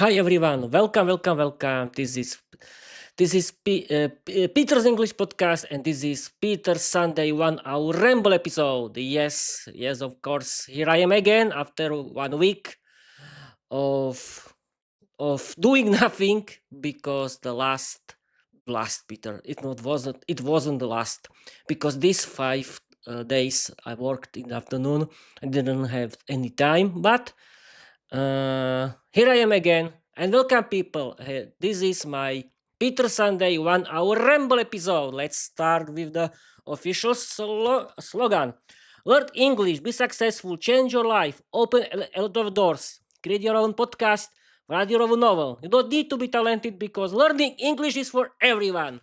Hi everyone, welcome. This is Peter's English podcast, and this is Peter's Sunday 1 hour ramble episode. Yes, of course. Here I am again after 1 week of doing nothing because the last Peter it wasn't the last because these 5 days I worked in the afternoon. I didn't have any time, but here I am again, and welcome, people. This is my Peter Sunday 1 hour ramble episode. Let's start with the official slogan. Learn English, be successful, change your life, open a lot of doors, create your own podcast, write your own novel. You don't need to be talented because learning English is for everyone.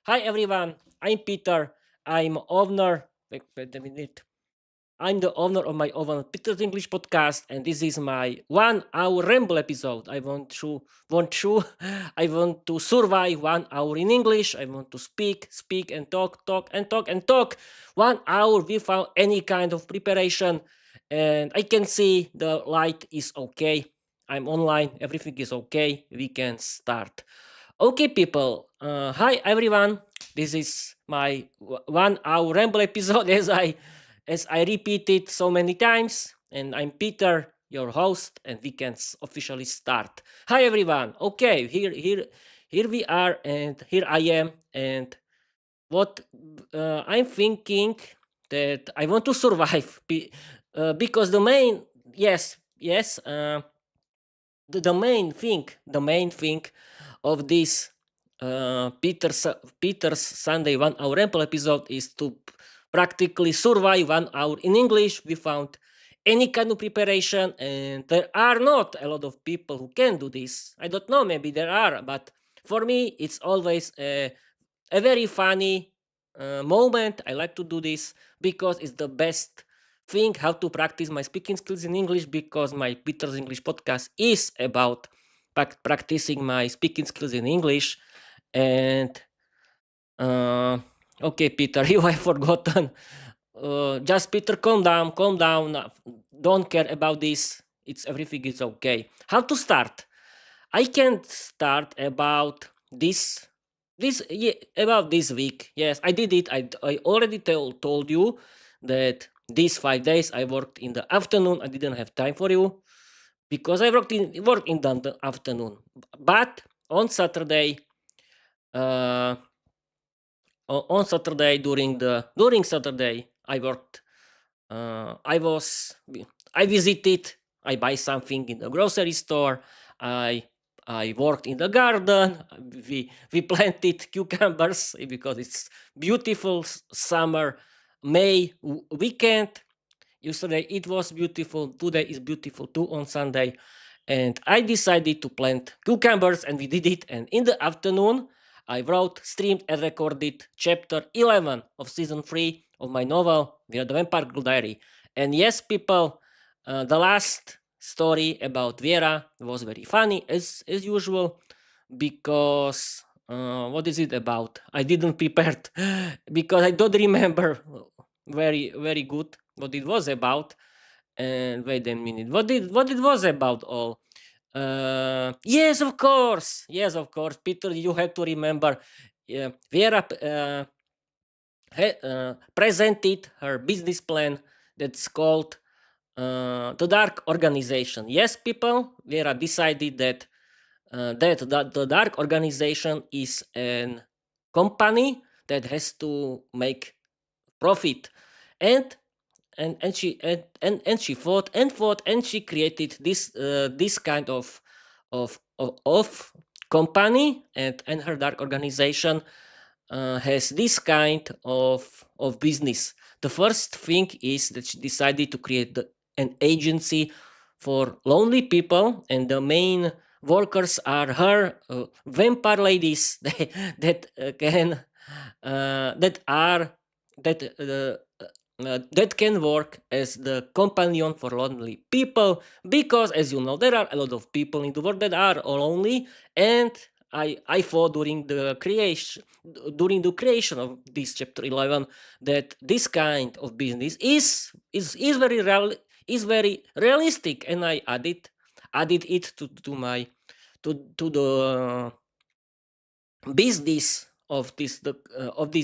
Hi, everyone. I'm Peter. I'm owner. Wait a minute. I'm the owner of my own Peter's English podcast, and this is my 1 hour ramble episode. I want to survive 1 hour in English. I want to speak, and talk. 1 hour without any kind of preparation, and I can see the light is okay. I'm online. Everything is okay. We can start. Okay, people. Hi, everyone. This is my 1 hour ramble episode, as I repeated so many times, and I'm Peter, your host, and we can officially start. Hi, everyone. Okay, here we are, and here I am, and what I'm thinking that I want to survive because the main thing of this Peter's Sunday 1 hour ramble episode is to practically survive 1 hour in English without any kind of preparation. And there are not a lot of people who can do this. I don't know, maybe there are, but for me, it's always a very funny moment. I like to do this because it's the best thing how to practice my speaking skills in English, because my Peter's English podcast is about practicing my speaking skills in English. And okay, Peter, you have forgotten. Just Peter, calm down. Don't care about this. It's everything is okay. How to start? I can start about this week. Yes, I did it. I already told you that these 5 days I worked in the afternoon. I didn't have time for you because I work in the afternoon. But on Saturday, uh, on Saturday during Saturday, I worked. I visited. I buy something in the grocery store. I I worked in the garden. We planted cucumbers because it's beautiful summer May weekend. Yesterday it was beautiful. Today is beautiful too on Sunday, and I decided to plant cucumbers, and we did it. And in the afternoon, I wrote, streamed, and recorded chapter 11 of season 3 of my novel Viera the Vampire Girl Diary. And yes, people, the last story about Viera was very funny as usual, because what is it about? I didn't prepare because I don't remember very good what it was about. And wait a minute, what it was about all? Yes, of course, Peter, you have to remember. Vera presented her business plan that's called the Dark Organization. Yes, people, Vera decided that the Dark Organization is an company that has to make profit, and she fought, and she created this kind of company, and her Dark Organization has this kind of business. The first thing is that she decided to create an agency for lonely people, and the main workers are her vampire ladies that can that are that can work as the companion for lonely people, because, as you know, there are a lot of people in the world that are lonely. And I thought during the creation of this chapter 11 that this kind of business is very realistic, and I added it to my to the business of this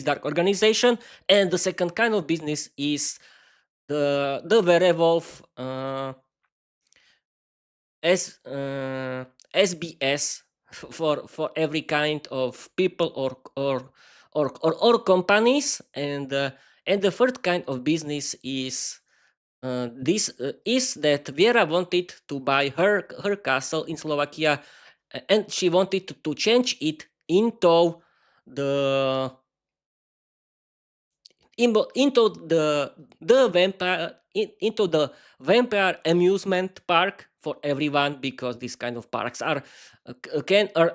dark organization. And the second kind of business is the werewolf SBS for every kind of people or companies. And the third kind of business is this is that Viera wanted to buy her castle in Slovakia, and she wanted to change it the into the vampire into the vampire amusement park for everyone, because these kind of parks are can earn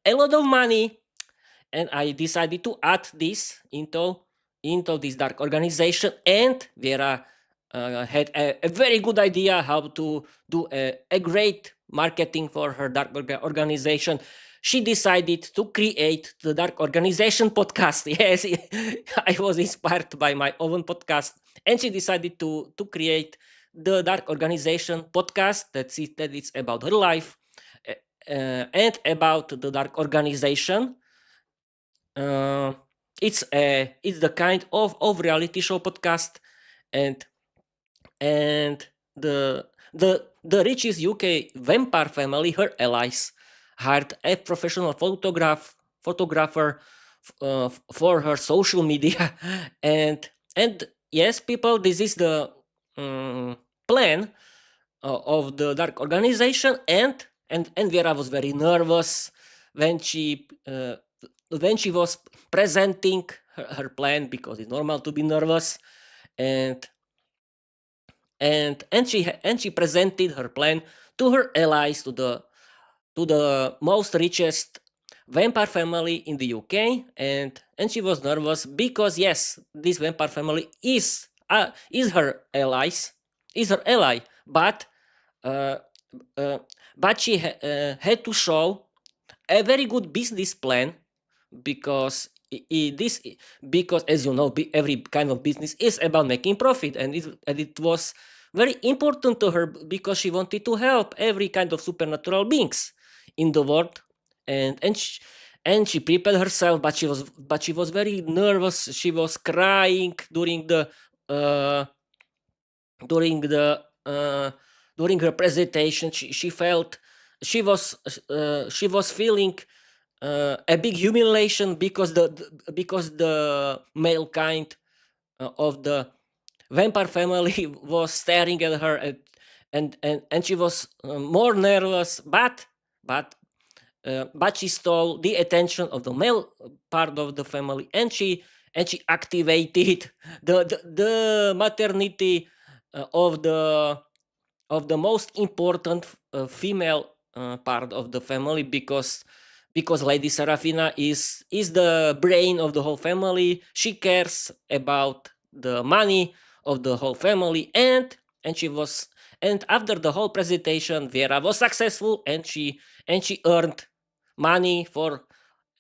a lot of money. And I decided to add this into this dark organization. And Vera had a very good idea how to do a great marketing for her dark organization. She decided to create the dark organization podcast. Yes, I was inspired by my own podcast, and she decided to create the dark organization podcast. That it's about her life and about the dark organization. It's the kind of reality show podcast. And and the richest UK vampire family, her allies, hired a professional photographer for her social media. And yes, people, this is the plan of the dark organization. And Vera was very nervous when she was presenting her plan, because it's normal to be nervous. And she presented her plan to her allies, to the most richest vampire family in the UK. And she was nervous because, yes, this vampire family is her ally. Uh, uh, but she had to show a very good business plan, because because, as you know, every kind of business is about making profit. And it was very important to her, because she wanted to help every kind of supernatural beings in the world. And she prepared herself, but she was very nervous. She was crying uh, during the during her presentation. She felt she was feeling a big humiliation, because the male kind of the vampire family was staring at her. And she was more nervous. But she stole the attention of the male part of the family. And she activated the maternity of the most important female part of the family, because Lady Serafina is the brain of the whole family. She cares about the money of the whole family. And after the whole presentation, Vera was successful, and she earned money for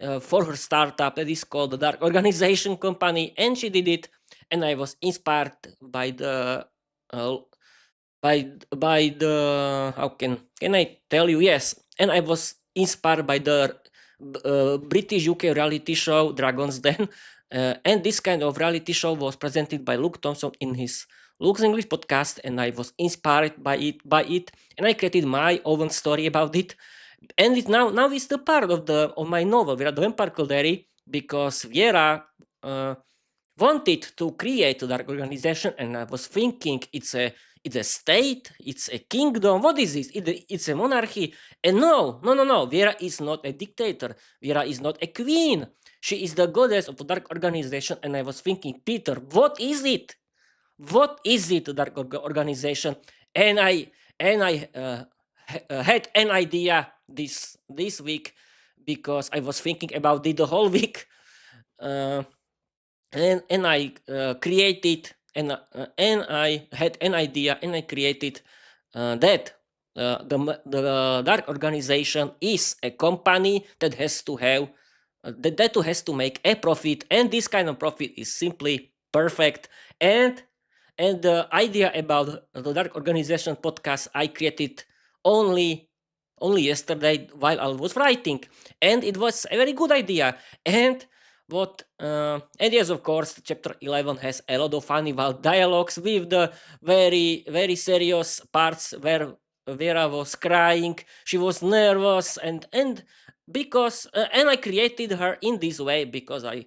her startup that is called the Dark Organization Company. And she did it. And I was inspired by the uh, by the how can I tell you? Yes. And I was inspired by the British UK reality show Dragon's Den. And this kind of reality show was presented by Luke Thompson in his Luke's English podcast, and I was inspired by it, and I created my own story about it. And it now is the part of my novel, Viera the Vampire Calderi, because Viera wanted to create a dark organization. And I was thinking, it's a state, it's a kingdom. What is this? It's a monarchy. And no. Viera is not a dictator. Viera is not a queen. She is the goddess of the dark organization. And I was thinking, Peter, what is it? What is it, the dark organization? And I had an idea this week, because I was thinking about it the whole week. And I created and I had an idea, and I created that the dark organization is a company that has to have that has to make a profit, and this kind of profit is simply perfect. And the idea about the dark organization podcast I created only only yesterday while I was writing, and it was a very good idea. And and yes, of course, chapter 11 has a lot of funny dialogues with the very very serious parts where Viera was crying, she was nervous, and because and I created her in this way because I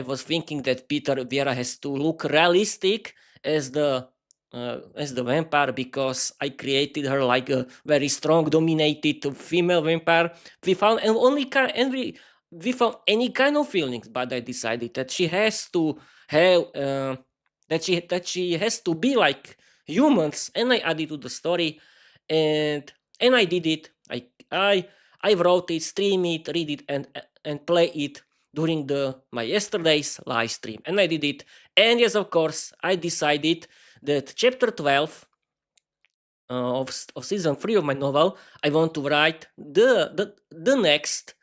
was thinking that Peter Viera has to look realistic as the vampire, because I created her like a very strong, dominated female vampire. We found and only kind and we found any kind of feelings, but I decided that she has to have that she has to be like humans, and I added to the story, and I did it. I wrote it, stream it, read it, and play it during my yesterday's live stream, and I did it. And yes, of course, I decided that chapter 12 of season 3 of my novel, I want to write the next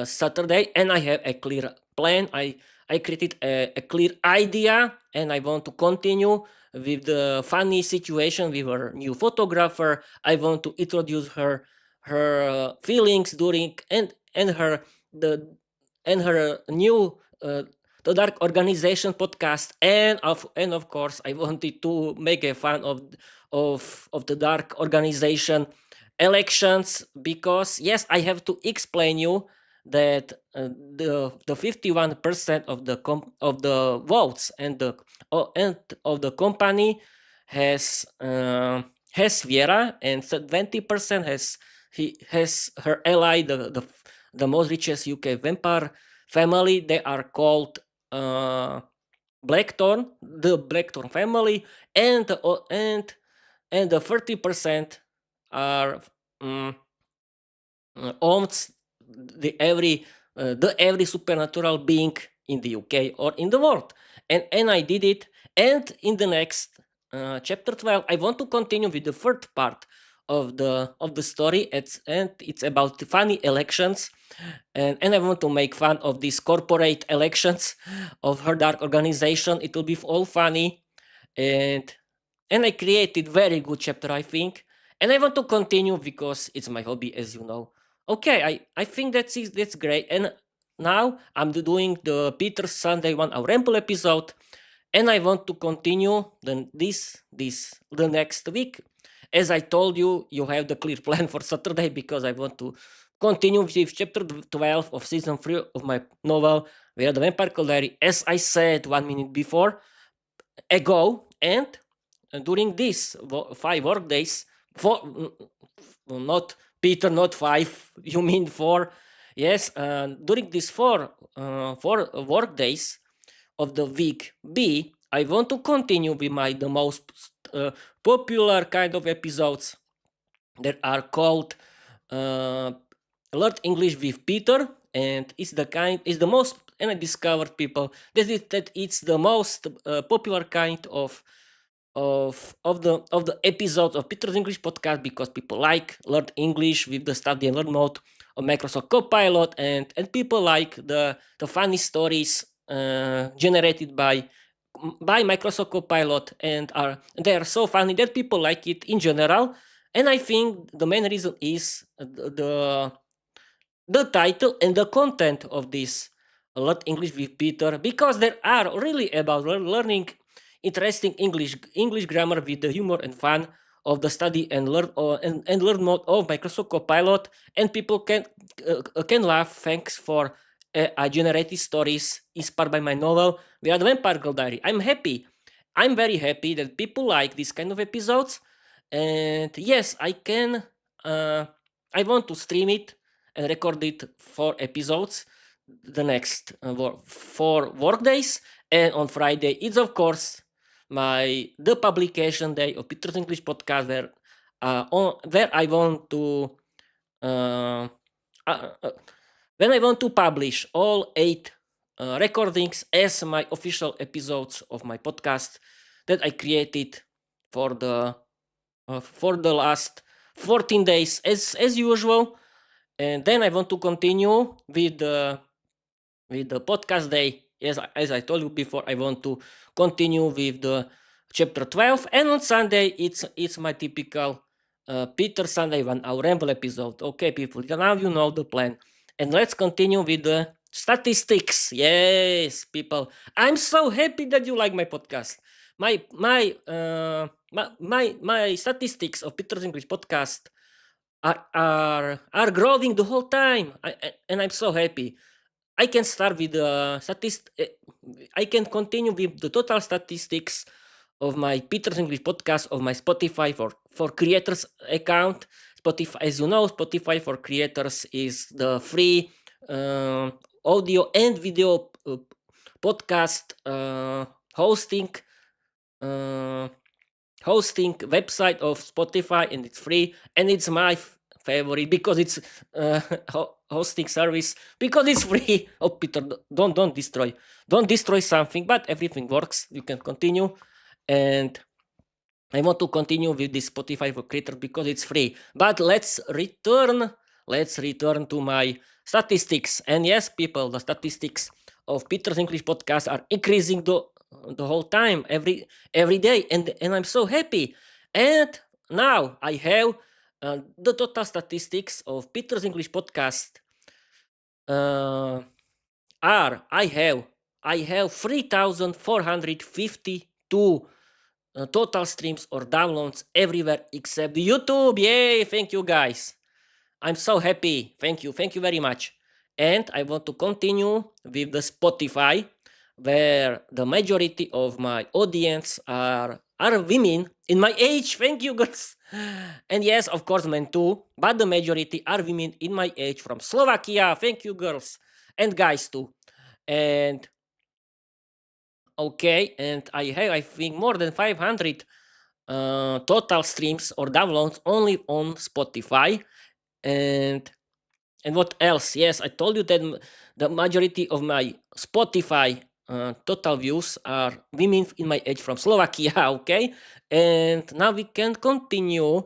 Saturday, and I have a clear plan. I created a clear idea, and I want to continue with the funny situation with our new photographer. I want to introduce her feelings during and her the and her new the Dark Organization podcast, and of course I wanted to make a fun of the Dark Organization elections, because yes, I have to explain you that the 51% of the votes and of the company has Viera, and 20% has her ally, the most richest UK vampire family. They are called Blackthorn, the Blackthorn family, and the 30% are owns the every supernatural being in the UK or in the world, and I did it. And in the next chapter 12, I want to continue with the third part of the story. It's about the funny elections, and I want to make fun of these corporate elections of her Dark Organization. It will be all funny, and I created very good chapter, I think, and I want to continue because it's my hobby, as you know. Okay, I think that's great. And now I'm doing the Peter Sunday 1 hour ramble episode, and I want to continue the next week. As I told you, you have the clear plan for Saturday, because I want to continue with chapter 12 of season 3 of my novel, Where the Vampire Diary, as I said 1 minute before ago. And during these 5 work days, not Peter, not 5, you mean 4. Yes, during these 4 work days of the week B, I want to continue with the most popular kind of episodes that are called Learn English with Peter, and it's the most, and I discovered people that it's the most popular kind of the episodes of Peter's English podcast, because people like Learn English with the study and learn mode of Microsoft Copilot, and people like the funny stories generated by Microsoft Copilot, and they are so funny that people like it in general. And I think the main reason is the title and the content of this Learn English with Peter, because they are really about learning interesting English grammar with the humor and fun of the study and learn mode of Microsoft Copilot, and people can laugh thanks for I generated stories inspired by my novel, We Are the Vampire Diary. I'm very happy that people like this kind of episodes, and yes, I want to stream it and record it 4 episodes the next 4 work days, and on Friday it's of course the publication day of Peter's English podcast, where I want to when I want to publish all 8 recordings as my official episodes of my podcast that I created for the last 14 days as usual. And then I want to continue with the podcast day. As I told you before, I want to continue with the chapter 12, and on Sunday it's my typical Peter Sunday 1 hour ramble episode. Okay, people, now you know the plan. And let's continue with the statistics. Yes, people. I'm so happy that you like my podcast. My statistics of Peter's English podcast are growing the whole time. And I'm so happy. I can start with the I can continue with the total statistics of my Peter's English podcast of my Spotify for creators account. Spotify, as you know, Spotify for creators is the free audio and video podcast hosting uh, hosting website of Spotify, and it's free, and it's my favorite because it's hosting service because it's free. Oh, Peter, don't destroy something, but everything works. You can continue, and I want to continue with this Spotify for creators because it's free. But let's return to my statistics. And yes, people, the statistics of Peter's English podcast are increasing the whole time, every day, and I'm so happy. And now I have the total statistics of Peter's English podcast are I have 3,452 total streams or downloads everywhere except YouTube. Yay! Thank you, guys. I'm so happy. Thank you very much. And I want to continue with the Spotify, where the majority of my audience are women in my age. Thank you, girls. And yes, of course, men too, but the majority are women in my age from Slovakia. Thank you, girls and guys too. And okay, and I have, I think, more than 500 total streams or downloads only on Spotify. And what else? Yes, I told you that the majority of my Spotify total views are women in my age from Slovakia. Okay, and now we can continue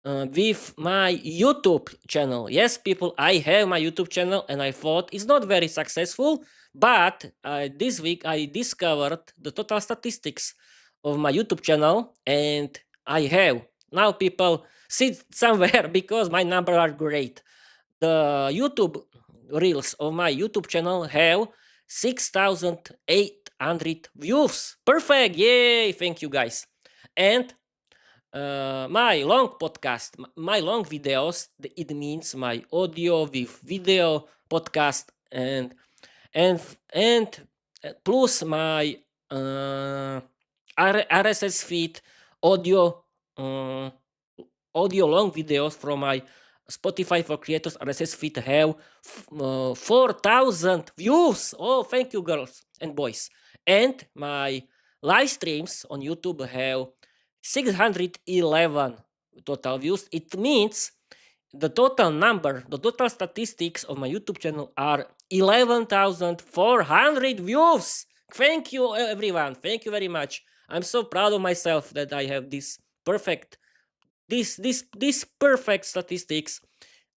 with my YouTube channel. Yes, people, I have my YouTube channel, and I thought it's not very successful, but this week I discovered the total statistics of my YouTube channel, and I have now, people, sit somewhere because my numbers are great. The YouTube reels of my YouTube channel have 6,800 views. Perfect! Yay! Thank you, guys. And my long podcast, my long videos, it means my audio with video podcast, and and and plus my RSS feed audio audio long videos from my Spotify for creators RSS feed have 4,000 views. Oh, thank you, girls and boys. And my live streams on YouTube have 611 total views. It means the total statistics of my YouTube channel are 11,400 views. Thank you, everyone. Thank you very much. I'm so proud of myself that I have this perfect statistics.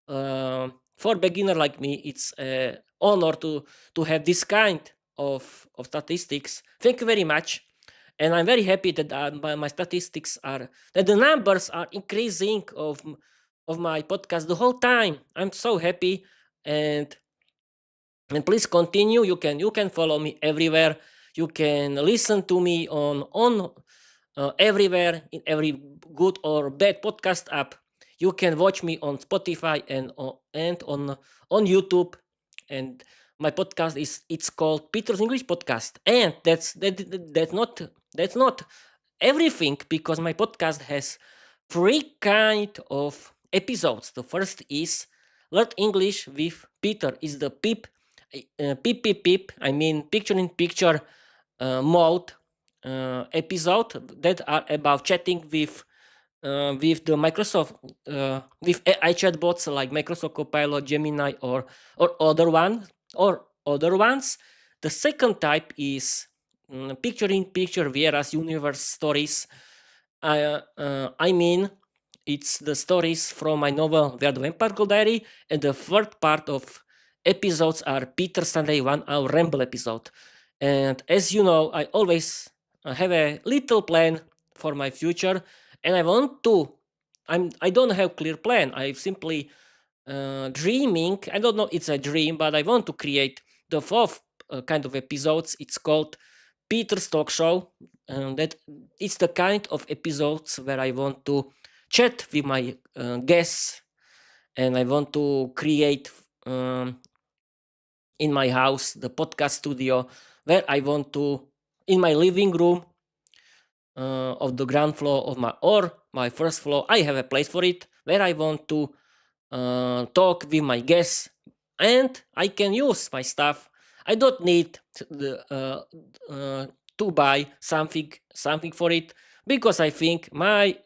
For beginner like me, it's an honor to have this kind of statistics. Thank you very much. And I'm very happy that my statistics that the numbers are increasing of my podcast the whole time. I'm so happy, and please continue. You can follow me everywhere. You can listen to me on everywhere, in every good or bad podcast app. You can watch me on Spotify and on YouTube. And my podcast it's called Peter's English Podcast. And that's not everything, because my podcast has 3 kind of episodes. The first is Learn English with Peter. Is the PIP, I mean picture in picture mode episode that are about chatting with the Microsoft with AI chatbots like Microsoft Copilot, Gemini, or other ones. The second type is picture in picture Viera's universe stories. I mean, it's the stories from my novel Viera the Vampire Girl Diary, and the third part of episodes are Peter Sunday 1 hour ramble episode. And as you know, I always have a little plan for my future, and I want to I don't have clear plan. I simply dreaming. I don't know. It's a dream, but I want to create the fourth kind of episodes. It's called Peter's Talk Show. That it's the kind of episodes where I want to chat with my guests, and I want to create in my house the podcast studio where I want to in my living room of the ground floor of my first floor. I have a place for it where I want to talk with my guests, and I can use my stuff. I don't need to buy something for it, because I think my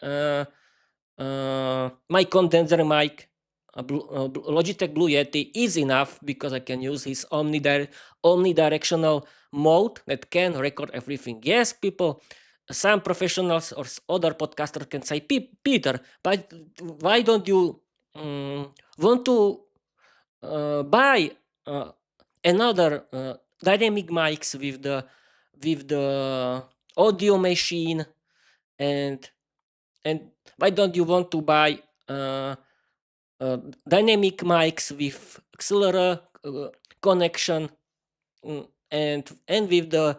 condenser mic, Logitech Blue Yeti, is enough, because I can use his omnidirectional mode that can record everything. Yes, people, some professionals or other podcasters can say, Peter, but why don't you want to buy another dynamic mics with the audio machine, and why don't you want to buy dynamic mics with accelerometer connection, and with the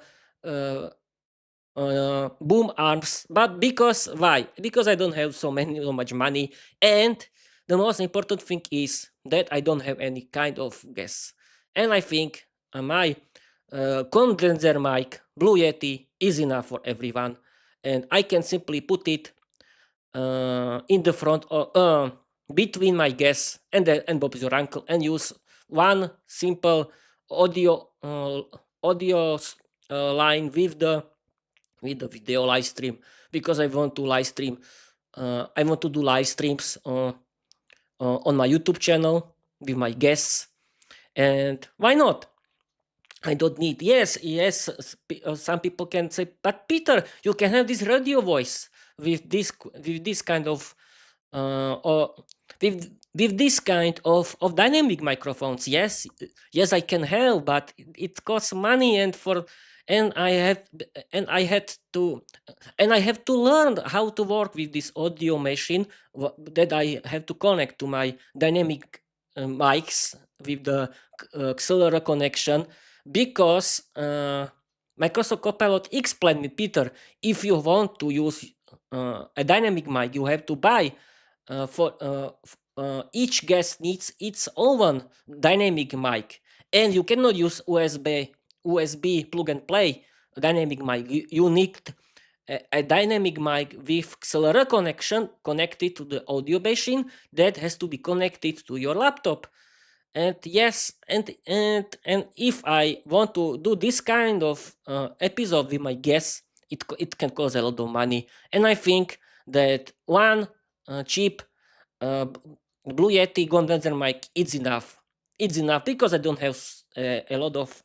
boom arms? But because why? Because I don't have so much money, and the most important thing is that I don't have any kind of gas, and I think my condenser mic Blue Yeti is enough for everyone, and I can simply put it in the front or between my guests and Bob's your uncle, and use one simple audio line with the video live stream, because I want to live stream. I want to do live streams on my YouTube channel with my guests, and why not? I don't need. Yes, some people can say, but Peter, you can have this radio voice with this kind of or with this kind of dynamic microphones. Yes, I can have, but it costs money, and I had to and I have to learn how to work with this audio machine that I have to connect to my dynamic mics with the accelerometer connection, because Microsoft Copilot explained me, Peter, if you want to use a dynamic mic, you have to buy for each guest needs its own dynamic mic, and you cannot use USB plug and play dynamic mic. You need a dynamic mic with accelerometer connection connected to the audio machine that has to be connected to your laptop. And yes, and if I want to do this kind of episode with my guests, it can cost a lot of money, and I think that one cheap Blue Yeti condenser mic is enough. It's enough, because I don't have a lot of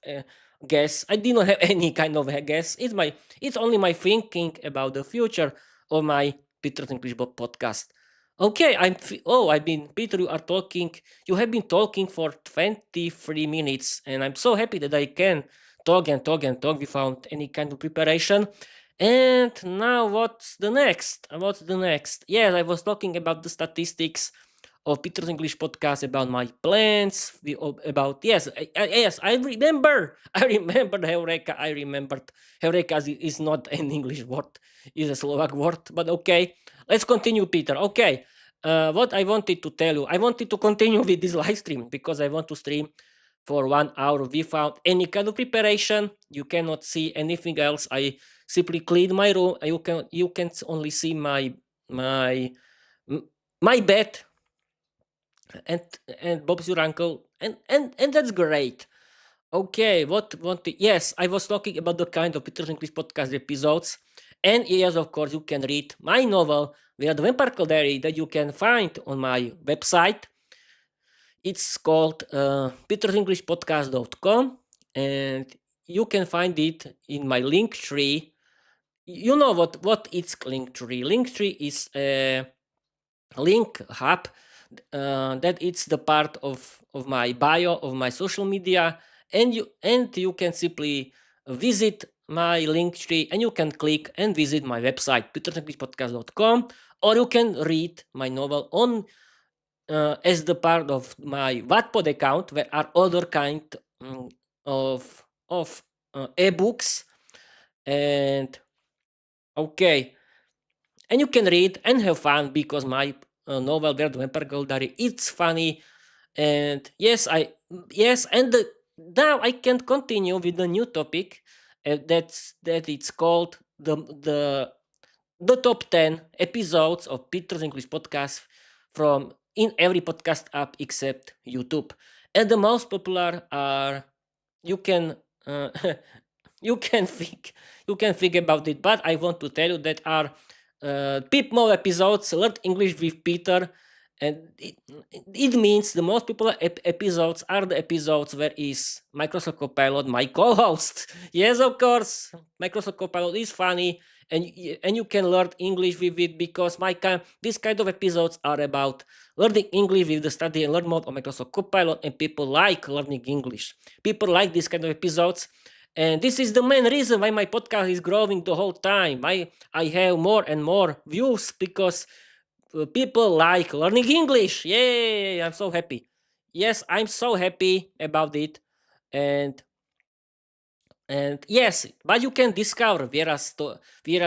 gas. I did not have any kind of gas. It's only my thinking about the future of my Peter's English podcast. Okay, I've been Peter. You have been talking for 23 minutes, and I'm so happy that I can talk and talk and talk without any kind of preparation. And now, what's the next? Yes, I was talking about the statistics of Peter's English podcast, about my plans, about yes, I remember. I remembered Heureka. I remembered Heureka is not an English word, is a Slovak word. But okay, let's continue, Peter. Okay, what I wanted to tell you, I wanted to continue with this live stream, because I want to stream for 1 hour without any kind of preparation. You cannot see anything else. I simply clean my room. You can only see my bed and Bob's your uncle, and that's great. Okay, yes, I was talking about the kind of Peter's English podcast episodes, and yes, of course, you can read my novel, Viera the Vampire Diary, that you can find on my website. It's called petersenglishpodcast.com, and you can find it in my link tree. You know what it's link tree? Link tree is a link hub that it's the part of my bio of my social media, and you can simply visit my link tree and you can click and visit my website, petersenglishpodcast.com, or you can read my novel on as the part of my Wattpod account, where are other kind of ebooks. And okay, and you can read and have fun because my novel Viera the Vampire Girl Diary, it's funny. And yes, now I can continue with the new topic. That it's called the top 10 episodes of Peter's English podcast from in every podcast app except YouTube. And the most popular are, you can you can think about it, but I want to tell you that are Peep Mode episodes, Learn English with Peter, and it means the most popular episodes are the episodes where is Microsoft Copilot my co-host. Yes, of course, Microsoft Copilot is funny, and you can learn English with it because this kind of episodes are about learning English with the study and learn mode of Microsoft Copilot, and people like learning English. People like this kind of episodes. And this is the main reason why my podcast is growing the whole time. I have more and more views because people like learning English. Yay! I'm so happy. Yes, I'm so happy about it. And yes, but you can discover Viera's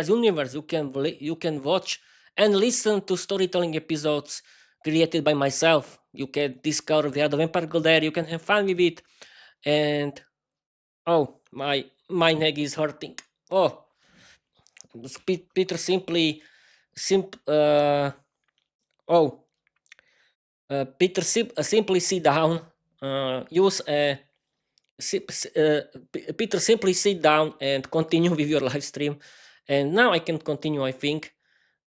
universe. You can watch and listen to storytelling episodes created by myself. You can discover Viera the Vampire Girl Diary. You can have fun with it. And oh, my neck is hurting. Oh, Peter simply Peter simply sit down. Use a Peter, simply sit down and continue with your live stream. And now I can continue, I think.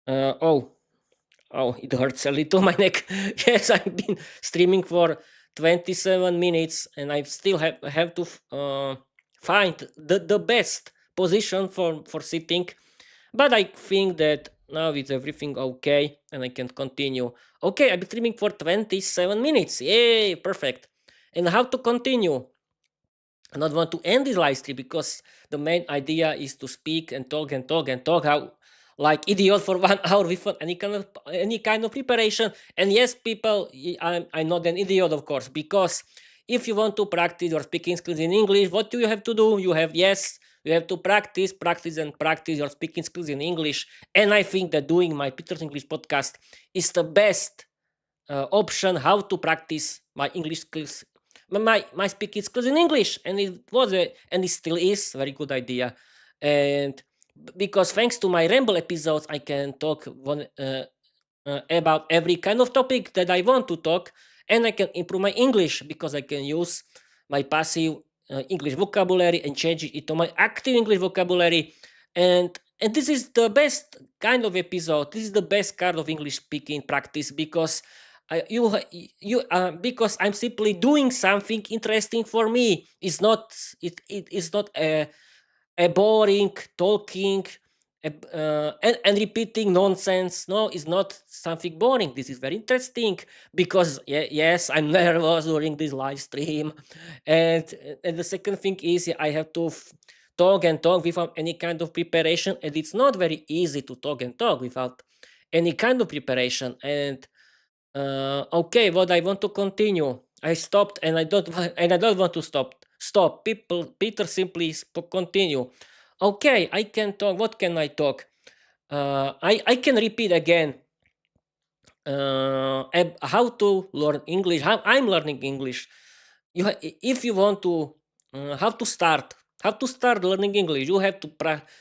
It hurts a little, my neck. Yes, I've been streaming for 27 minutes and I still have to find the best position for sitting. But I think that now it's everything okay and I can continue. Okay, I've been streaming for 27 minutes. Yay, perfect. And how to continue? I don't want to end this live stream because the main idea is to speak and talk and talk and talk how like idiot for 1 hour without any kind of preparation. And yes, people, I'm not an idiot, of course, because if you want to practice your speaking skills in English, what do you have to do? You have to practice your speaking skills in English. And I think that doing my Peter's English podcast is the best option how to practice my English skills, my speaking skills in English. And it still is a very good idea. And because thanks to my ramble episodes, I can talk about every kind of topic that I want to talk, and I can improve my English because I can use my passive English vocabulary and change it into my active English vocabulary. And this is the best kind of episode. This is the best kind of English speaking practice because because I'm simply doing something interesting for me. It's not a boring talking and repeating nonsense. No, it's not something boring. This is very interesting because yes, I'm nervous during this live stream, and the second thing is I have to talk and talk without any kind of preparation, and it's not very easy to talk and talk without any kind of preparation. And okay, what I want to continue. I stopped and I don't want to stop. Peter simply continue. Okay, I can talk. What can I talk? I can repeat again how to learn English, how I'm learning English. If you want to how to start learning English, you have to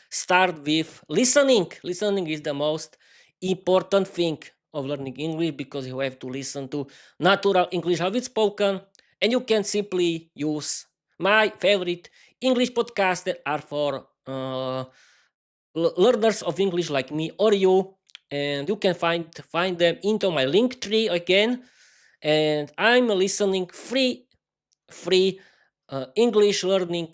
start with listening. Listening is the most important thing of learning English because you have to listen to natural English, how it's spoken, and you can simply use my favorite English podcasts that are for learners of English like me or you, and you can find them into my link tree again. And I'm listening free English learning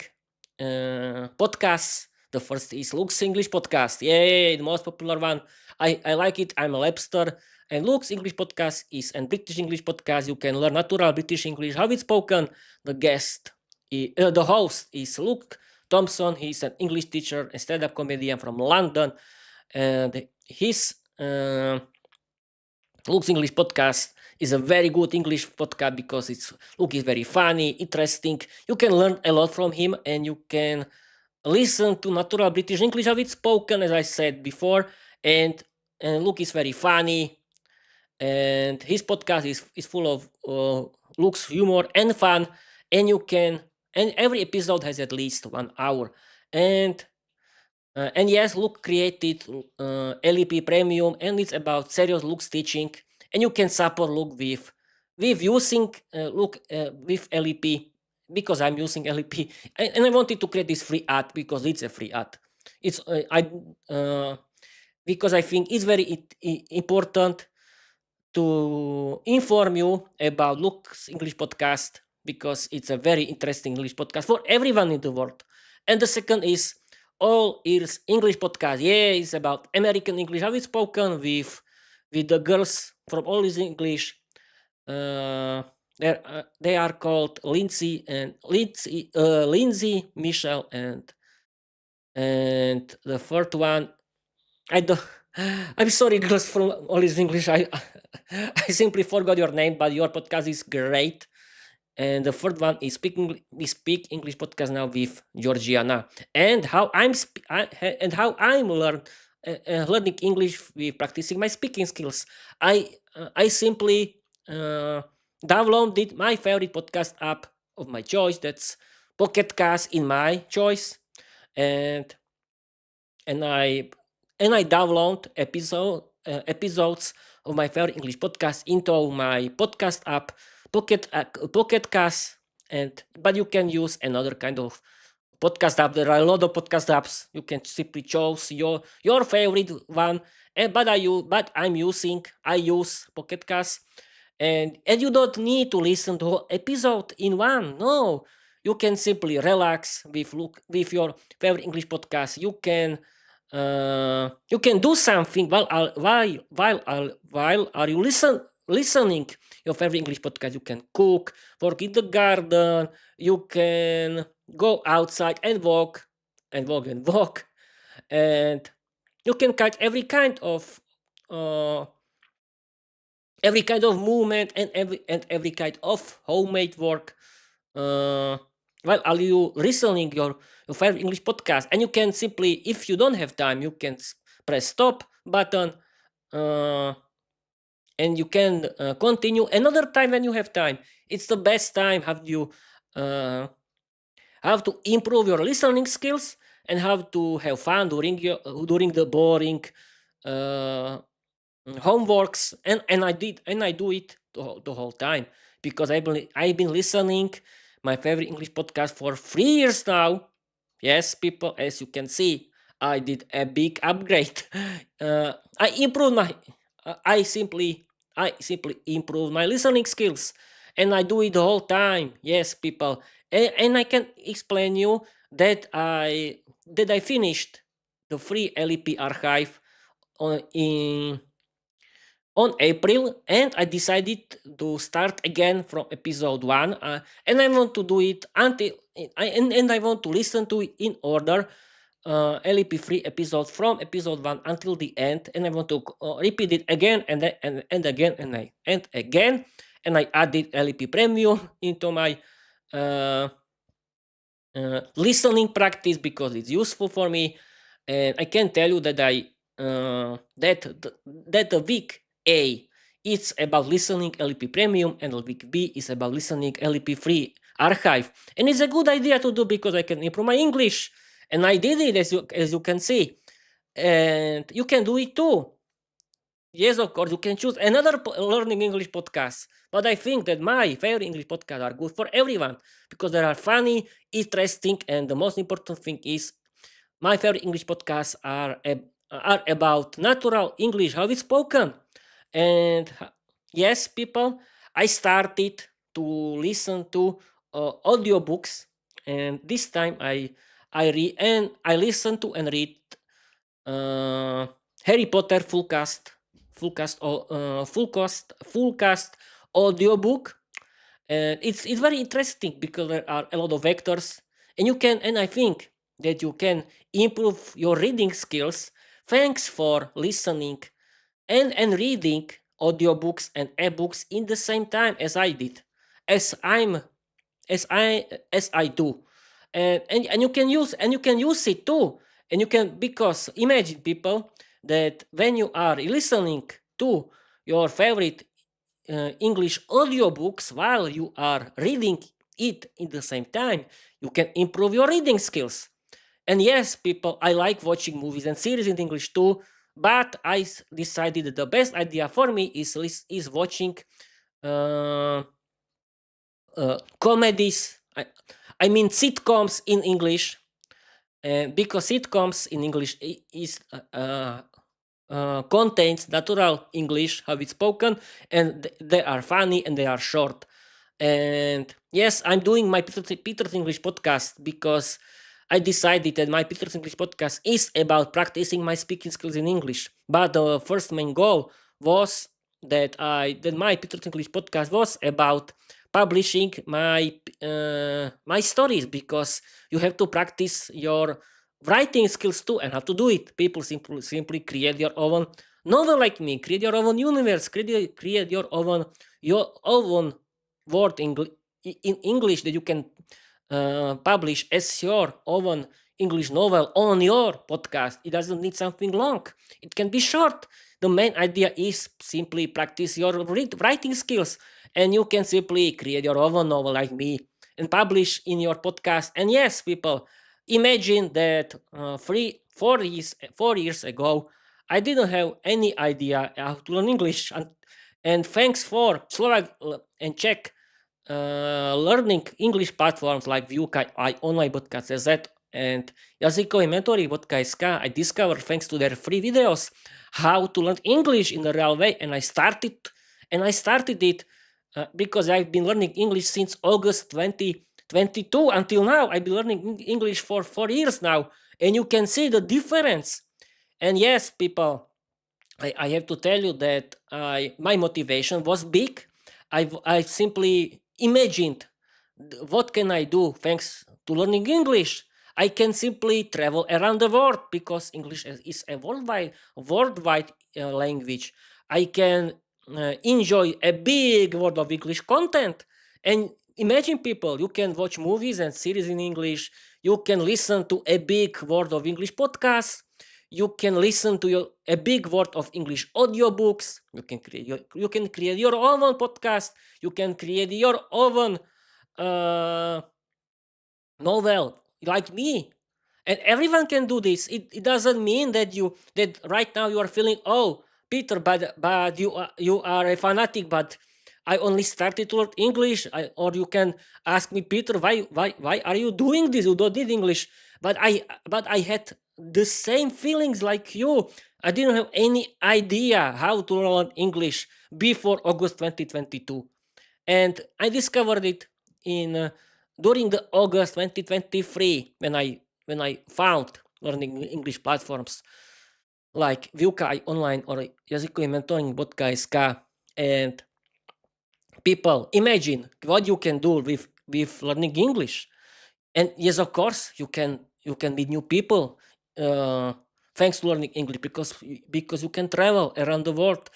podcasts. The first is Luke's English podcast. Yay, the most popular one. I like it. I'm a Labster. And Luke's English podcast is a British English podcast. You can learn natural British English, how it's spoken. The host is Luke Thompson. He's an English teacher and stand-up comedian from London, and his Luke's English podcast is a very good English podcast because Luke is very funny, interesting. You can learn a lot from him, and you can listen to natural British English how it's spoken, as I said before. And Luke is very funny, and his podcast is full of Luke's humor and fun. And every episode has at least 1 hour. And yes, Luke created LEP Premium, and it's about serious Luke's teaching. And you can support Luke with using Luke with LEP, because I'm using LEP. And I wanted to create this free ad because it's a free ad. It's because I think it's very important to inform you about Luke's English podcast, because it's a very interesting English podcast for everyone in the world. And the second is All Ears English podcast. Yeah, it's about American English, how it's spoken with the girls from All Ears English. They are called Lindsay, Michelle, and the third one, I don't. I'm sorry, girls from All Ears English. I simply forgot your name, but your podcast is great. And the third one is We Speak English podcast now with Georgiana, and how I'm learning English with practicing my speaking skills. I simply downloaded my favorite podcast app of my choice. That's Pocket Cast in my choice, and I download episodes of my favorite English podcast into my podcast app, Pocket Cast. But you can use another kind of podcast app. There are a lot of podcast apps. You can simply choose your favorite one. But I use Pocket Cast, and you don't need to listen to whole episode in one. No, you can simply relax with your favorite English podcast. You can do something while are you listening your favorite English podcast. You can cook, work in the garden, you can go outside and walk, and you can catch every kind of movement, and every kind of homemade work while are you listening your favorite English podcast. And you can simply, if you don't have time, you can press stop button, and you can continue another time when you have time. It's the best time how to improve your listening skills, and how to have fun during the boring homeworks. And I do it the whole time, because I've been listening my favorite English podcast for 3 years now. Yes, people, as you can see, I did a big upgrade. I improved my I simply improved my listening skills, and I do it the whole time. Yes, people, and I can explain you that I finished the free LEP archive on April, and I decided to start again from episode 1, and I want to do it until I want to listen to it in order, LEP free episodes from episode 1 until the end, and I want to repeat it again and again and again. And I added LEP Premium into my listening practice, because it's useful for me. And I can tell you that that the week A, it's about listening LEP Premium, and the week B is about listening LEP Free Archive. And it's a good idea to do, because I can improve my English. And I did it, as you can see. And you can do it too. Yes, of course, you can choose another learning English podcast. But I think that my favorite English podcasts are good for everyone, because they are funny, interesting, and the most important thing is my favorite English podcasts are about natural English, how it's spoken. And yes, people, I started to listen to audiobooks, and this time I listen to and read Harry Potter full cast audiobook. And it's very interesting, because there are a lot of vectors, and I think that you can improve your reading skills thanks for listening and reading audiobooks and ebooks in the same time as I did, as I'm as I do. And you can use it too. And you can, because imagine people that when you are listening to your favorite English audiobooks while you are reading it in the same time, you can improve your reading skills. And yes, people, I like watching movies and series in English too, but I decided that the best idea for me is watching uh, comedies. I mean sitcoms in English, because sitcoms in English is contains natural English, how it's spoken, and they are funny and they are short. And yes, I'm doing my Peter's English podcast because I decided that my Peter's English podcast is about practicing my speaking skills in English. But the first main goal was that my Peter's English podcast was about publishing my stories, because you have to practice your writing skills too, and how to do it. People simply create your own novel like me, create your own universe, create your own word in English that you can publish as your own English novel on your podcast. It doesn't need something long. It can be short. The main idea is simply practice your writing skills, and you can simply create your own novel like me and publish in your podcast. And yes, people, imagine that 4 years ago, I didn't have any idea how to learn English, and thanks for Slovak and Czech learning English platforms like Viera, online.cz and jazykowy mentory.sk, I discovered, thanks to their free videos, how to learn English in the real way, and I started it because I've been learning English since August 2022 until now. I've been learning English for 4 years now, and you can see the difference. And yes, people, I have to tell you that my motivation was big. I simply imagined, what can I do thanks to learning English? I can simply travel around the world because English is a worldwide language. I can enjoy a big world of English content. And imagine, people, you can watch movies and series in English. You can listen to a big world of English podcasts. You can listen to a big world of English audiobooks. You can create your own podcast. You can create your own uh, novel like me, and everyone can do this. It doesn't mean that right now you are feeling, oh, Peter, but you are a fanatic, but I only started to learn English. Or you can ask me, Peter, why are you doing this? You don't need English. But I had the same feelings like you. I didn't have any idea how to learn English before August 2022, and I discovered it in during the August 2023, when I found learning English platforms like Viera online or jazykowy mentoring.sk. And people, imagine what you can do with learning English. And yes, of course, you can meet new people thanks to learning English, because you can travel around the world.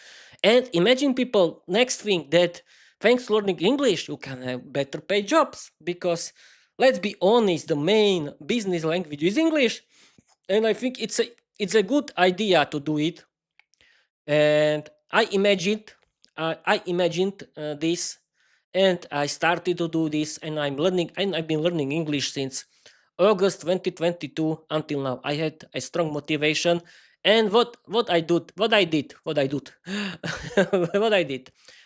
And imagine, people, next thing, that thanks to learning English, you can have better paid jobs, because let's be honest, the main business language is English, and I think it's a good idea to do it. And I imagined this, and I started to do this, and I've been learning English since August 2022 until now. I had a strong motivation, and what I did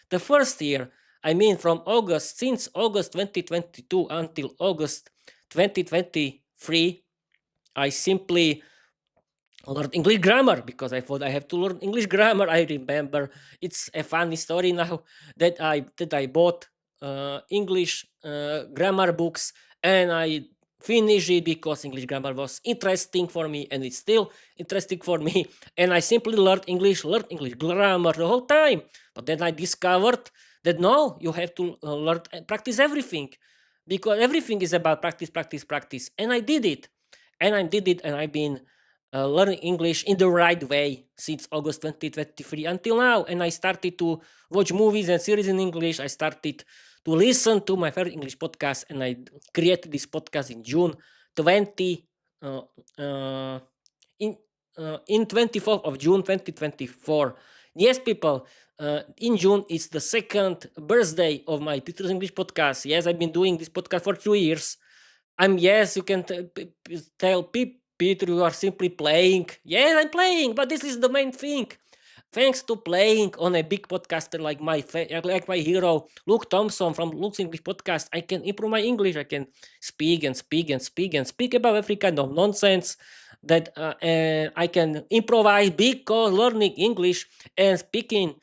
the first year. I mean, since August 2022 until August 2023, I simply learned English grammar, because I thought I have to learn English grammar. I remember, it's a funny story now, that I bought English grammar books, and I finished it because English grammar was interesting for me, and it's still interesting for me. And I simply learned English grammar the whole time. But then I discovered that no, you have to learn and practice everything, because everything is about practice, practice, practice. And I did it. and I did it, and I've been learning English in the right way since August 2023 until now. And I started to watch movies and series in English. I started to listen to my favorite English podcast, and I created this podcast in June 20. Uh, uh, in in 24th of June 2024. Yes, people, in June is the second birthday of my Peter's English podcast. Yes, I've been doing this podcast for 2 years. Yes, you can tell Peter, you are simply playing. Yes, I'm playing, but this is the main thing. Thanks to playing on a big podcaster like my hero Luke Thompson from Luke's English podcast, I can improve my English. I can speak and speak and speak and speak about every kind of nonsense that I can improvise because learning English and speaking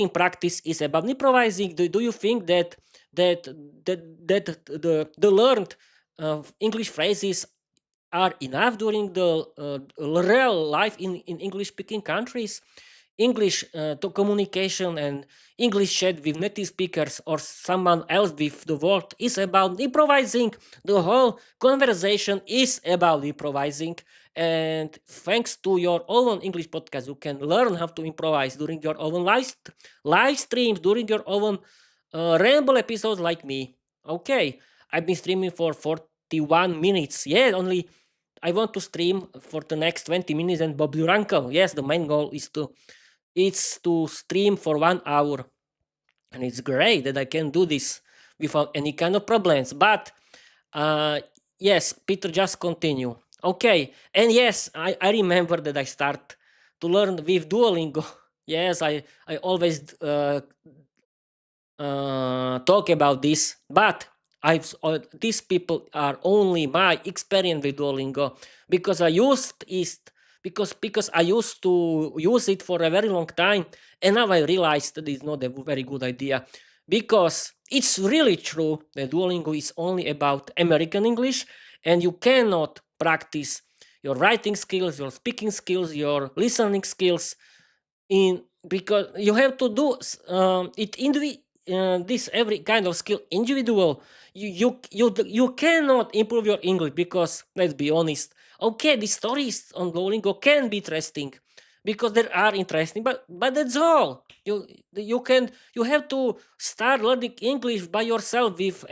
practice is about improvising. Do you think that the learned English phrases are enough during the real life in English speaking countries? English to communication and English chat with native speakers or someone else with the world is about improvising. The whole conversation is about improvising. And thanks to your own English podcast, you can learn how to improvise during your own live streams, during your own ramble episodes like me. Okay, I've been streaming for 41 minutes. Yeah, only I want to stream for the next 20 minutes and Bob your uncle. Yes, the main goal is to stream for 1 hour. And it's great that I can do this without any kind of problems. But uh, yes, Peter, just continue. Okay, and yes, I remember that I start to learn with Duolingo. Yes, I always talk about this, but these people are only my experience with Duolingo because I used to use it for a very long time, and now I realized that it's not a very good idea because it's really true that Duolingo is only about American English, and you cannot practice your writing skills, your speaking skills, your listening skills in because you have to do this every kind of skill individual. You cannot improve your English because, let's be honest, okay, the stories on Duolingo can be interesting because they are interesting, but that's all. You have to start learning English by yourself with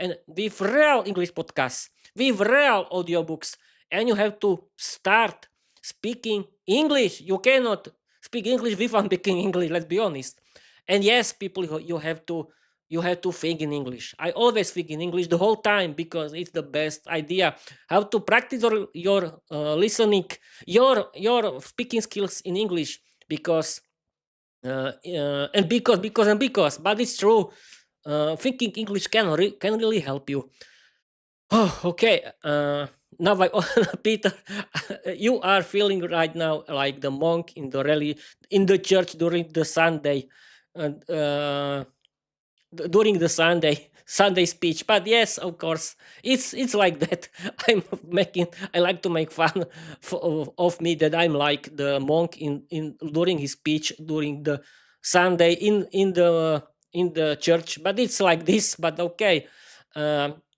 real English podcasts, with real audiobooks, and you have to start speaking English. You cannot speak English without speaking English. Let's be honest. And yes, people, you have to think in English. I always think in English the whole time because it's the best idea. How to practice your listening, your speaking skills in English because and because. But it's true. Thinking English can really help you. Oh, okay. Now, Peter, you are feeling right now like the monk in the rally in the church during the Sunday, and during the Sunday speech. But yes, of course, it's like that. I like to make fun of me that I'm like the monk in during his speech during the Sunday in the church. But it's like this. But okay.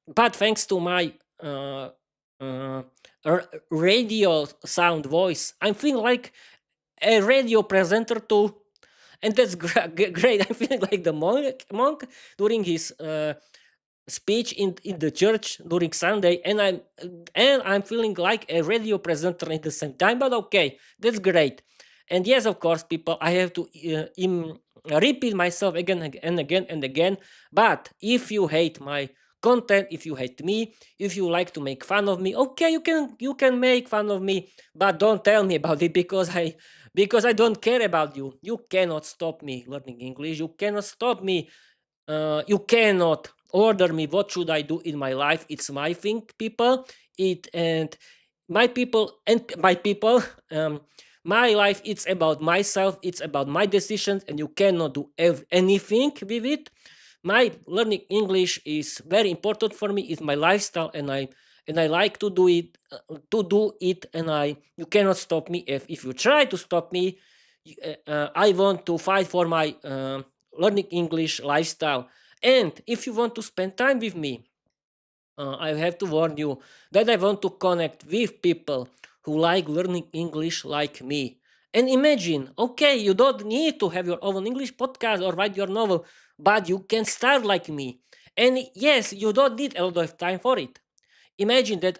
But thanks to my uh, uh, radio sound voice, I'm feeling like a radio presenter too, and that's great. I'm feeling like the monk during his speech in the church during Sunday, and I'm feeling like a radio presenter at the same time. But okay, that's great. And yes, of course, people, I have to repeat myself again and again and again. But if you hate my content, if you hate me, if you like to make fun of me, okay, you can make fun of me, but don't tell me about it because I don't care about you. You cannot stop me learning English. You cannot stop me. You cannot order me what should I do in my life. It's my thing, people. It and my people. My life. It's about myself. It's about my decisions, and you cannot do anything with it. My learning English is very important for me. It's my lifestyle, and I like to do it. And you cannot stop me. If you try to stop me, I want to fight for my learning English lifestyle. And if you want to spend time with me, I have to warn you that I want to connect with people who like learning English like me. And imagine, okay, you don't need to have your own English podcast or write your novel, but you can start like me. And yes, you don't need a lot of time for it. Imagine that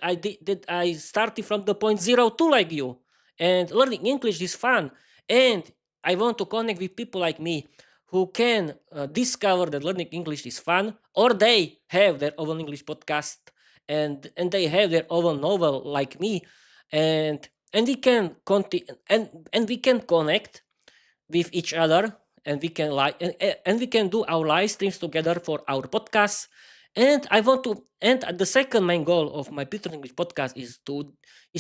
I started from the point 02 like you, and learning English is fun. And I want to connect with people like me who can discover that learning English is fun, or they have their own English podcast, and they have their own novel like me, and we can and we can connect with each other, and we can and we can do our live streams together for our podcast. And I want to and the second main goal of my Peter English podcast is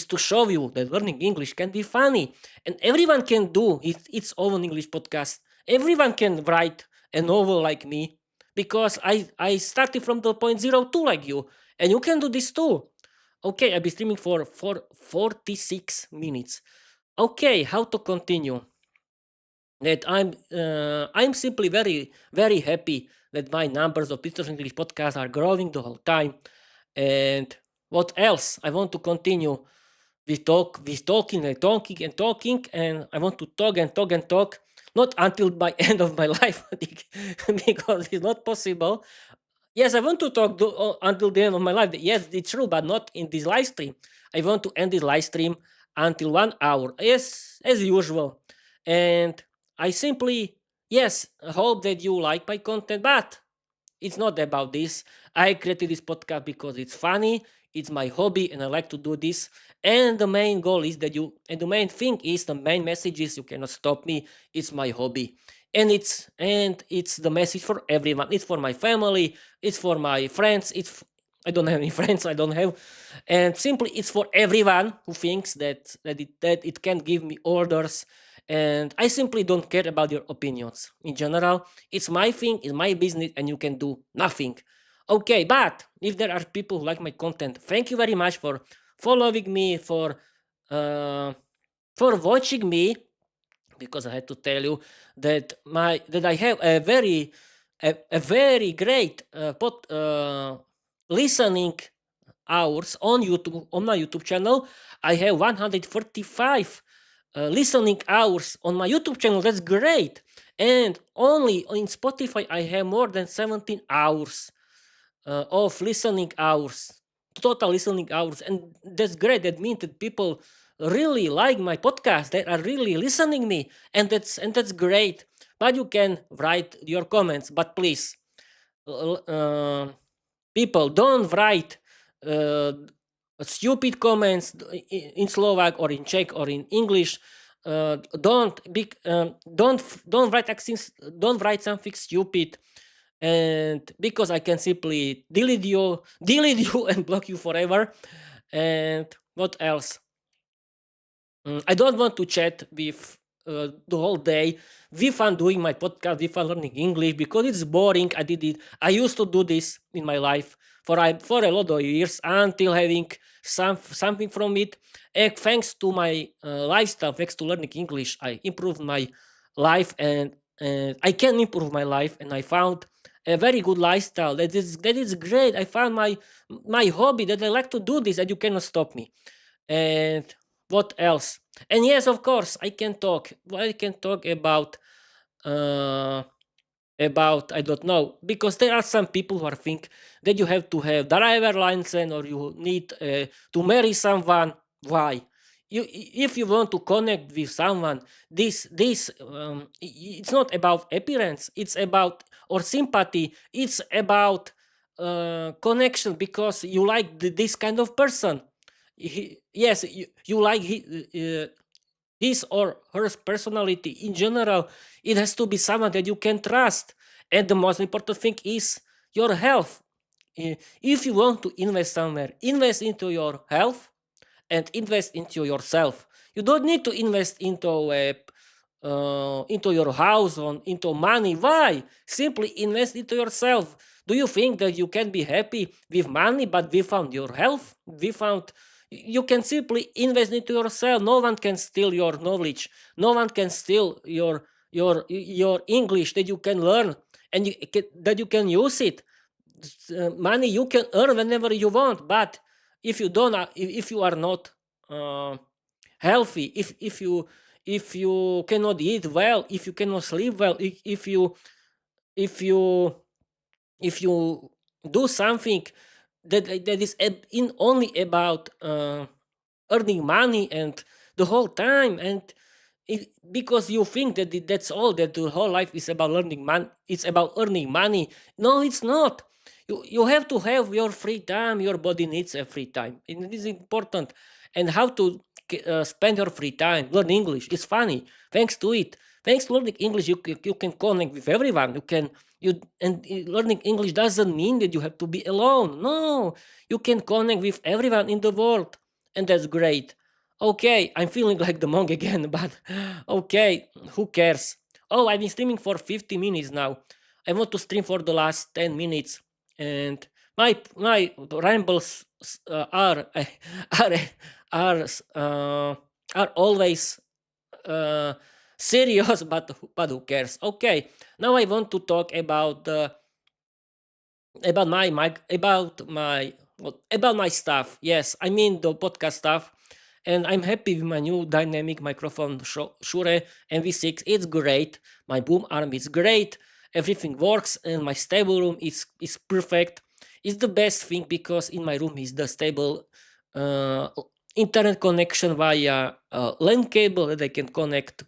to show you that learning English can be funny, and everyone can do its own English podcast. Everyone can write a novel like me, because I started from the point 02 like you, and you can do this too. Okay, I'll be streaming for 46 minutes. Okay, how to continue? That I'm simply very happy that my numbers of Peter's English podcasts are growing the whole time. And what else? I want to continue with talking and talking and talking, and I want to talk and talk and talk, not until my end of my life, because it's not possible. Yes, I want to talk until the end of my life. Yes, it's true, but not in this live stream. I want to end this live stream until 1 hour. Yes, as usual. And I simply, yes, hope that you like my content, but it's not about this. I created this podcast because it's funny, it's my hobby, and I like to do this. And the main goal is and the main thing is, the main message is, you cannot stop me. It's my hobby. And it's the message for everyone. It's for my family, it's for my friends, I don't have any friends, I don't have, and simply it's for everyone who thinks that it can give me orders, and I simply don't care about your opinions. In general, it's my thing, it's my business, and you can do nothing. Okay, but if there are people who like my content, thank you very much for following me, uh, for watching me, because I had to tell you that I have a very great listening hours on YouTube, on my YouTube channel. I have 145 listening hours on my YouTube channel. That's great. And only in Spotify I have more than 17 hours of listening hours, total listening hours, and that's great. That means that people really like my podcast. They are really listening me, and that's great. But you can write your comments. But please, people, don't write uh, stupid comments in Slovak or in Czech or in English. Don't write don't write something stupid, and because I can simply delete you and block you forever. And what else? I don't want to chat with the whole day. We fun doing my podcast, we fun learning English, because it's boring. I did it. I used to do this in my life for a lot of years, until having something from it. And thanks to my lifestyle, thanks to learning English, I improved my life, and I can improve my life. And I found a very good lifestyle that is great. I found my hobby, that I like to do this, and you cannot stop me. And what else? And yes, of course, I can talk. I can talk uh, about, I don't know, because there are some people who are think that you have to have driver license, or you need to marry someone. Why? If you want to connect with someone, it's not about appearance. It's about, or sympathy. It's about connection, because you like this kind of person. Yes, you like his or her personality. In general, it has to be someone that you can trust. And the most important thing is your health. If you want to invest somewhere, invest into your health and invest into yourself. You don't need to invest into your house or into money. Why? Simply invest into yourself. Do you think that you can be happy with money but without your health? Without, you can simply invest into yourself. No one can steal your knowledge. No one can steal your English that you can learn, and that you can use it. money you can earn whenever you want, but if you don't, if you are not healthy, if you cannot eat well, if you cannot sleep well, if you if you do something that is in only about earning money and the whole time, and because you think that that's all, that the whole life is about learning money, it's about earning money. No, it's not. You have to have your free time. Your body needs a free time, and it is important. And how to spend your free time? Learn English. It's funny. Thanks to it, thanks to learning English, you can connect with everyone. You can you and learning English doesn't mean that you have to be alone. No, you can connect with everyone in the world, and that's great. Okay, I'm feeling like the monk again, but okay, who cares? Oh, I've been streaming for 50 minutes now. I want to stream for the last 10 minutes, and my rambles are are are are always serious, but who cares? Okay, now I want to talk about about my stuff. Yes, I mean the podcast stuff, and I'm happy with my new dynamic microphone, Shure MV6. It's great. My boom arm is great. Everything works, and my stable room is perfect. It's the best thing because in my room is the stable uh, internet connection via LAN cable that I can connect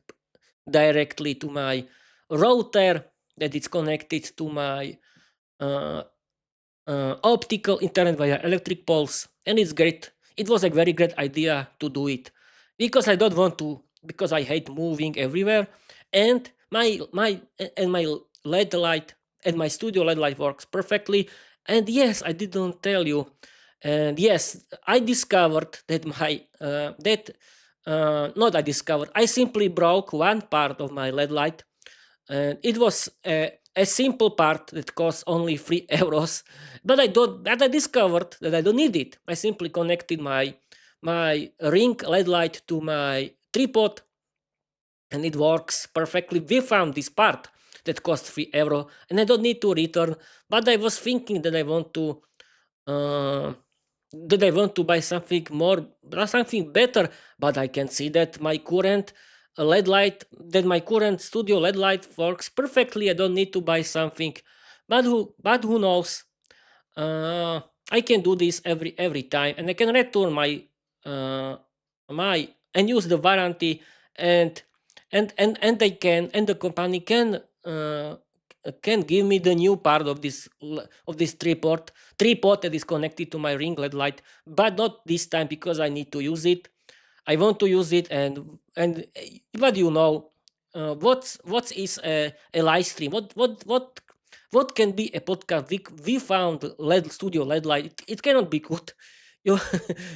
directly to my router, that is connected to my uh, optical internet via electric poles, and it's great. It was a very great idea to do it because I don't want to, because I hate moving everywhere, and my LED light and my studio LED light works perfectly. And yes, I didn't tell you, and yes, I discovered that my that not I discovered, I simply broke one part of my LED light, and it was a simple part that costs only 3 euros. But I discovered that I don't need it. I simply connected my ring LED light to my tripod, and it works perfectly. We found this part that costs 3 euro, and I don't need to return. But I was thinking that uh, I want to buy something more, something better. But I can see that my current LED light, that my current studio LED light works perfectly. I don't need to buy something. But who knows? I can do this every time, and I can return uh, my and use the warranty, and and they can, and the company can give me the new part of this tripod that is connected to my ring LED light, but not this time because I need to use it. I want to use it, and what you know, what is a live stream? What can be a podcast? We found LED studio LED light. It cannot be good. You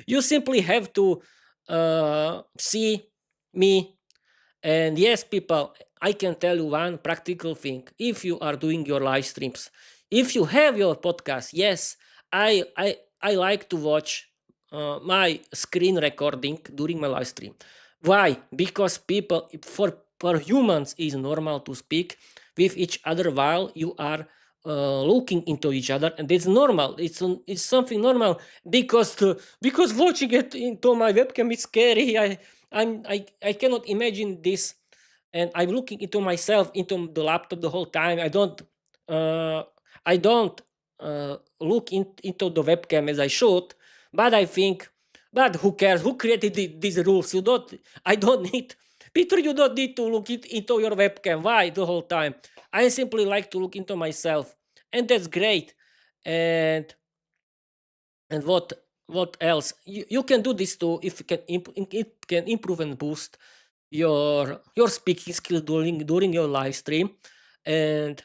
you simply have to see me. And yes, people, I can tell you one practical thing. If you are doing your live streams, if you have your podcast, yes, I like to watch my screen recording during my live stream. Why? Because people, for humans, is normal to speak with each other while you are looking into each other, and it's normal. It's something normal, because watching it into my webcam is scary. I cannot imagine this, and I'm looking into myself into the laptop the whole time. Uh, I don't look into the webcam as I should, but I think, but who cares? Who created these rules? You don't. I don't need. Peter, you don't need to look into your webcam. Why the whole time? I simply like to look into myself, and that's great. And what else? You can do this too if you can it can improve and boost your speaking skills during your live stream. And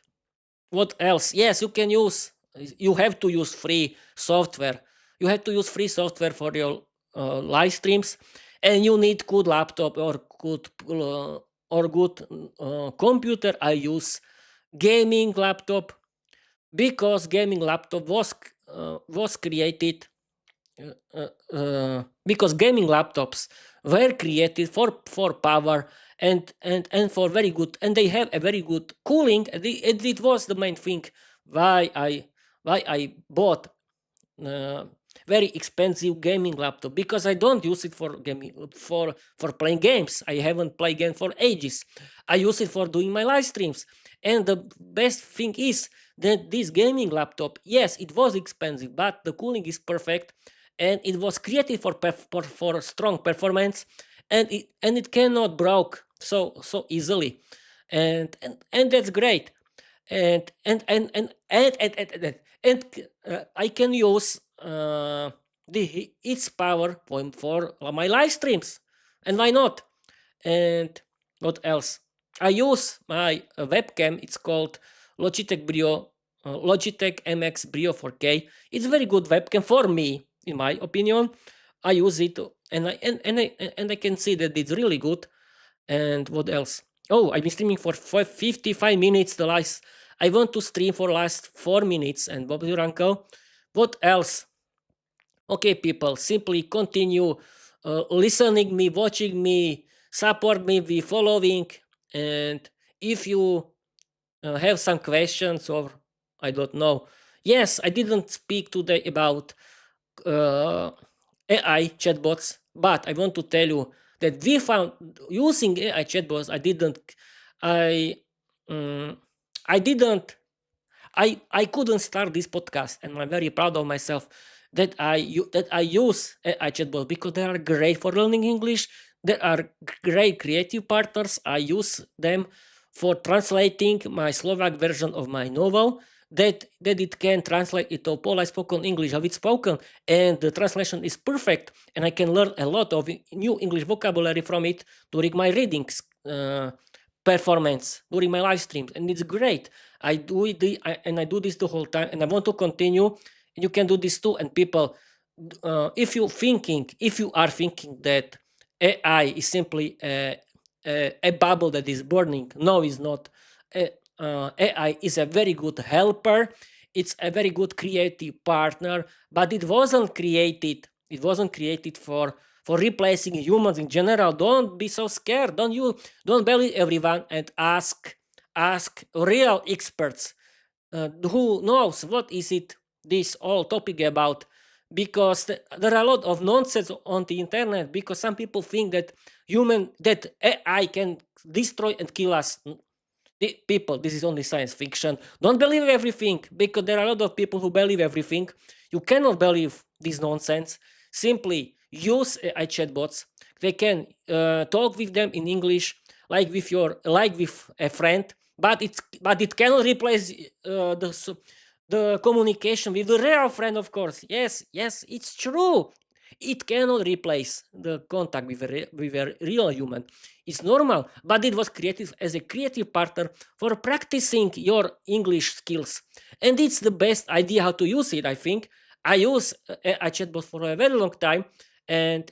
what else? Yes, you have to use free software. You have to use free software for your live streams, and you need good laptop or good computer. I use gaming laptop because gaming laptop was created because gaming laptops were created for power and for very good, and they have a very good cooling, and it was the main thing why why I bought very expensive gaming laptop, because I don't use it for gaming, for playing games. I haven't played game for ages. I use it for doing my live streams. And the best thing is that this gaming laptop, yes, it was expensive, but the cooling is perfect, and it was created for strong performance, and it cannot broke so easily, and that's great. And I can use the its power for my live streams, and why not? And what else? I use my webcam. It's called Logitech Brio, Logitech MX Brio 4K. It's a very good webcam for me, in my opinion. I use it, and I can see that it's really good. And what else? Oh, I've been streaming for 55 minutes. I want to stream for last 4 minutes. And Bob your uncle. What else? Okay, people, simply continue listening me, watching me, support me with following. And if you have some questions, or I don't know. Yes, I didn't speak today about uh, AI chatbots, but I want to tell you that we found using AI chatbots. I um, I didn't, I couldn't start this podcast, and I'm very proud of myself that I use AI chatbots, because they are great for learning English. They are great creative partners. I use them for translating my Slovak version of my novel, that it can translate it to Polish spoken English, how it's spoken, and the translation is perfect, and I can learn a lot of new English vocabulary from it during my readings performance, during my live streams, and it's great. I do this the whole time, and I want to continue. You can do this too. And people, if you are thinking that AI is simply a bubble that is burning, no, it's not. AI is a very good helper. It's a very good creative partner, but it wasn't created. It wasn't created for replacing humans in general. Don't be so scared. Don't believe everyone, and ask real experts who knows what is it this whole topic about, because there are a lot of nonsense on the internet, because some people think that AI can destroy and kill us. People, this is only science fiction. Don't believe everything, because there are a lot of people who believe everything. You cannot believe this nonsense. Simply use AI chatbots. They can talk with them in English, like with a friend, but it cannot replace the communication with the real friend, of course. Yes, it's true. It cannot replace the contact with a real human. It's normal, but it was created as a creative partner for practicing your English skills. And it's the best idea how to use it, I think. I use a chatbot for a very long time, and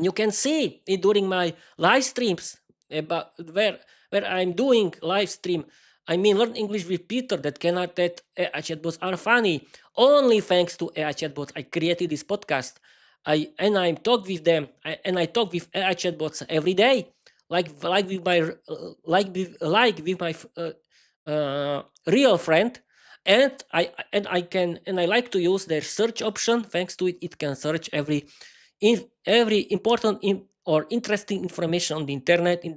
you can see it during my live streams, about where I'm doing live stream. I mean, learn English with Peter, that AI chatbots are funny. Only thanks to AI chatbots, I created this podcast. I talk with them, and I talk with AI chatbots every day, like with my real friend. And I like to use their search option. Thanks to it, it can search every important or interesting information on the internet in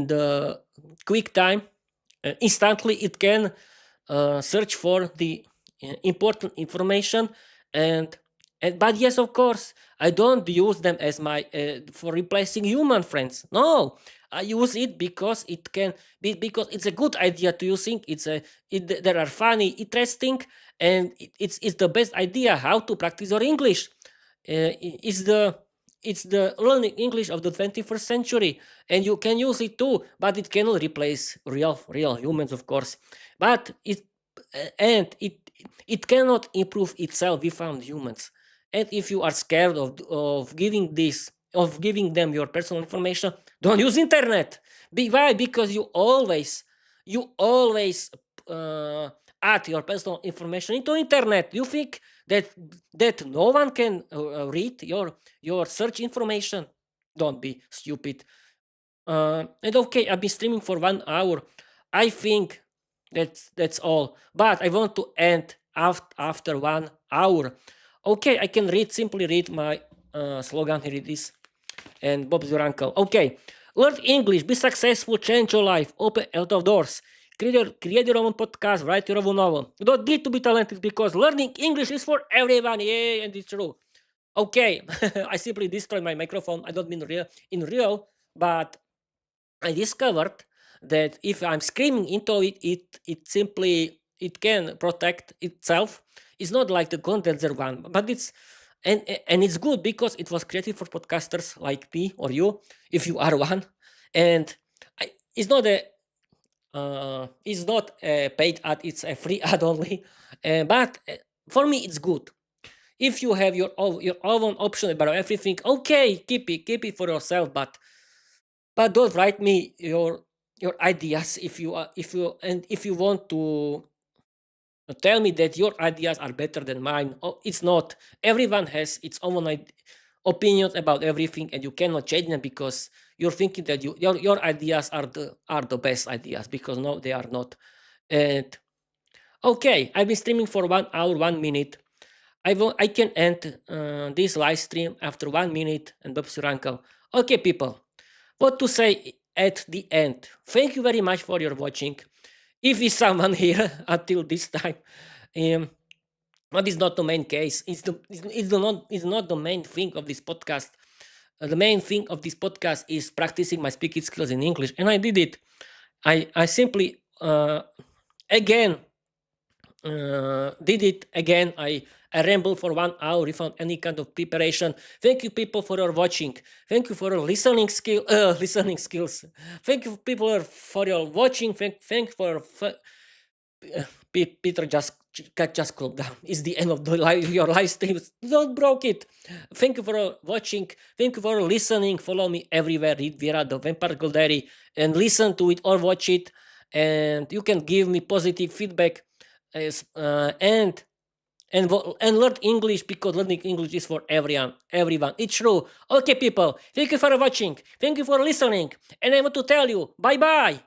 the quick time. Instantly, it can search for the important information. And but yes, of course, I don't use them as my for replacing human friends. No, I use it because it can be, because it's a good idea to using. There are funny, interesting, and it's the best idea how to practice your English. It's the learning English of the 21st century, and you can use it too, but it cannot replace real humans, of course. But it cannot improve itself without humans. And if you are scared of giving them your personal information, don't use internet. Why? Because you always add your personal information into internet. You think that no one can read your search information? Don't be stupid. And okay, I've been streaming for 1 hour. I think that's all. But I want to end after 1 hour. Okay, I can simply read my slogan. Here it is. And Bob's your uncle. Okay, learn English, be successful, change your life, open out of doors. Create your own podcast, write your own novel. You don't need to be talented because learning English is for everyone. Yeah, and it's true. Okay, I simply destroyed my microphone. I don't mean in real, but I discovered that if I'm screaming into it simply it can protect itself. It's not like the condenser one, but it's and it's good because it was created for podcasters like me or you, if you are one. And it's not a paid ad; it's a free ad only. But for me, it's good. If you have your own option about everything, okay, keep it for yourself. But don't write me your ideas if you want to tell me that your ideas are better than mine. Oh, it's not. Everyone has its own opinions about everything, and you cannot change them because you're thinking that your ideas are the best ideas, because no, they are not. And okay, I've been streaming for 1 hour 1 minute. I can end this live stream after 1 minute and Bob's your uncle. Okay, people, what to say at the end? Thank you very much for your watching. If is someone here until this time, but it's not the main case. It's not the main thing of this podcast. The main thing of this podcast is practicing my speaking skills in English, and I did it. I simply again did it again. I rambled for 1 hour without any kind of preparation. Thank you, people, for your watching. Thank you for your listening skills. Thank you, people, for your watching. Thank for Peter. Just cool down. It's the end of your live stream. Don't broke it. Thank you for watching. Thank you for listening. Follow me everywhere. Read Viera, the Vampire Girl Diary, and listen to it or watch it. And you can give me positive feedback. And learn English, because learning English is for everyone. It's true. Okay, people, thank you for watching. Thank you for listening. And I want to tell you, bye-bye.